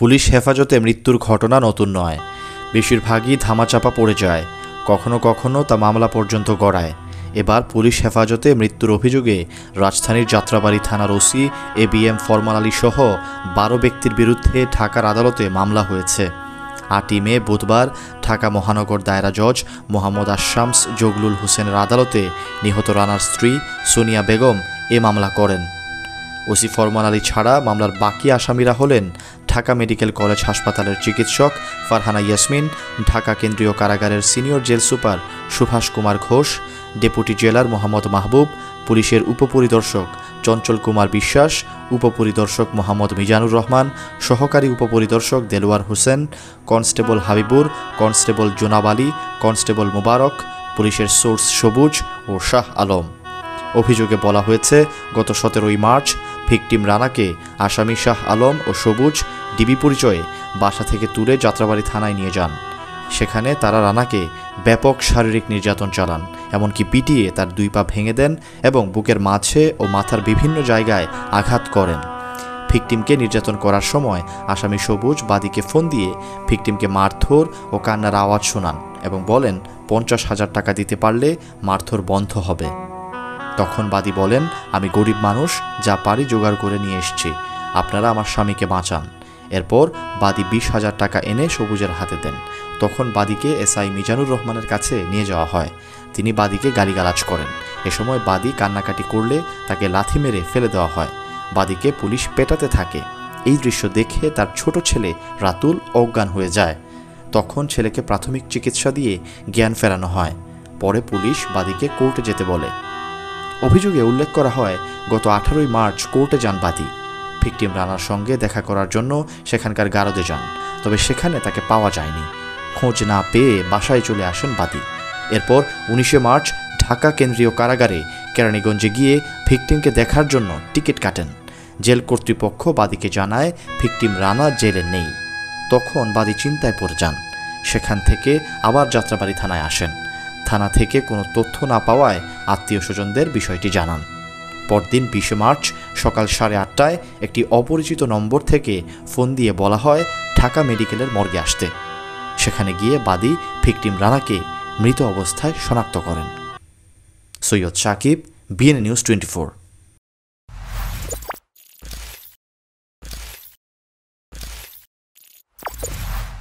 Police হেফাজতে মৃত্যুর ঘটনা নতুন নয়, বেশিরভাগই ধামাচাপা পড়ে যায়, কখনো কখনো তা মামলা পর্যন্ত গড়ায়। এবার পুলিশ হেফাজতে মৃত্যুর অভিযোগে রাজধানীর যাত্রাবাড়ী থানার ওসি ABM ফরমান আলী সহ 12 ব্যক্তির বিরুদ্ধে ঢাকার আদালতে মামলা হয়েছে। 8ই মে বুধবার ঢাকা মহানগর দায়রা জজ মোহাম্মদ আশামস জগলুল হোসেনের আদালতে নিহত রানার স্ত্রী সোনিয়া বেগম এ মামলা করেন। ওসি ফরমান আলী ছাড়া মামলার বাকি আসামিরা হলেন ঢাকা মেডিকেল কলেজ হাসপাতালের চিকিৎসক ফারহানা ইয়াসমিন, ঢাকা কেন্দ্রীয় কারাগারের senior jail super Subhash Kumar Ghosh, deputy jailor Mohammad মাহবুব, পুলিশের উপপরিদর্শক চঞ্চল কুমার বিশ্বাস, উপপরিদর্শক মোহাম্মদ মিজানুর রহমান, সহকারী উপপরিদর্শক Delwar Hossain, constable Habibur, constable Jonab Ali, constable Mubarak, পুলিশের সোর্স সবুজ ও শাহ আলম। অভিযোগে বলা হয়েছে, গত 17ই মার্চ ভিকটিম রানাকে আসামি শাহ আলম ও সবুজ ডিবি পরিচয়ে বাসা থেকে তুলে যাত্রাবাড়ী থানায় নিয়ে যান। সেখানে তারা রানাকে ব্যাপক শারীরিক নির্যাতন চালান, এমনকি পিটিয়ে তার 2 পা ভেঙে দেন এবং বুকের মাঝে ও মাথার বিভিন্ন জায়গায় আঘাত করেন। ভিকটিমকে নির্যাতন করার সময় আসামি সবুজ বাদীকে ফোন দিয়ে ভিকটিমকে মারধর ও কান্নার আওয়াজ শোনান এবং বলেন 50,000 টাকা দিতে পারলে মারধর বন্ধ হবে। তখন বাদী বলেন, আমি গরিব মানুষ, যা পারি জোগাড় করে নিয়ে এসেছি, আপনারা আমার স্বামীকে বাঁচান। এরপর বাদী 20,000 টাকা এনে সবুজের হাতে দেন। তখন বাদীকে SI মিজানুর রহমানের কাছে নিয়ে যাওয়া হয়। তিনি বাদীকে গালিগালাজ করেন। এ সময় বাদী কান্নাকাটি করলে তাকে লাথি মেরে ফেলে দেওয়া হয়। বাদীকে পুলিশ পেটাতে থাকে। এই দৃশ্য দেখে তার ছোট ছেলে রাতুল অজ্ঞান হয়ে যায়। তখন ছেলেকে প্রাথমিক চিকিৎসা দিয়ে জ্ঞান ফেরানো হয়। পরে পুলিশ বাদীকে কোর্টে যেতে বলে। অভিযোগে উল্লেখ করা হয়, গত 18ই মার্চ কোর্টে যান বাদী। ভিকটিম রানার সঙ্গে দেখা করার জন্য সেখানকার গারদে যান, তবে সেখানে তাকে পাওয়া যায়নি। খোঁজ না পেয়ে বাসায় চলে আসেন বাদী। এরপর 19শে মার্চ ঢাকা কেন্দ্রীয় কারাগারে কেরানীগঞ্জে গিয়ে ভিকটিমকে দেখার জন্য টিকিট কাটেন। জেল কর্তৃপক্ষ বাদীকে জানায় ভিকটিম রানা জেলে নেই। তখন বাদী চিন্তায় পড়ে যান। সেখান থেকে আবার যাত্রাবাড়ী থানায় আসেন। থানা থেকে কোনো তথ্য না পাওয়ায় আত্মীয় স্বজনদের বিষয়টি জানান। পরদিন 20শে মার্চ সকাল 8:30টায় একটি অপরিচিত নম্বর থেকে ফোন দিয়ে বলা হয় ঢাকা মেডিকেলের মর্গে আসতে। সেখানে গিয়ে বাদী ভিকটিম রানাকে মৃত অবস্থায় শনাক্ত করেন। Syed Sakib, BN news 24।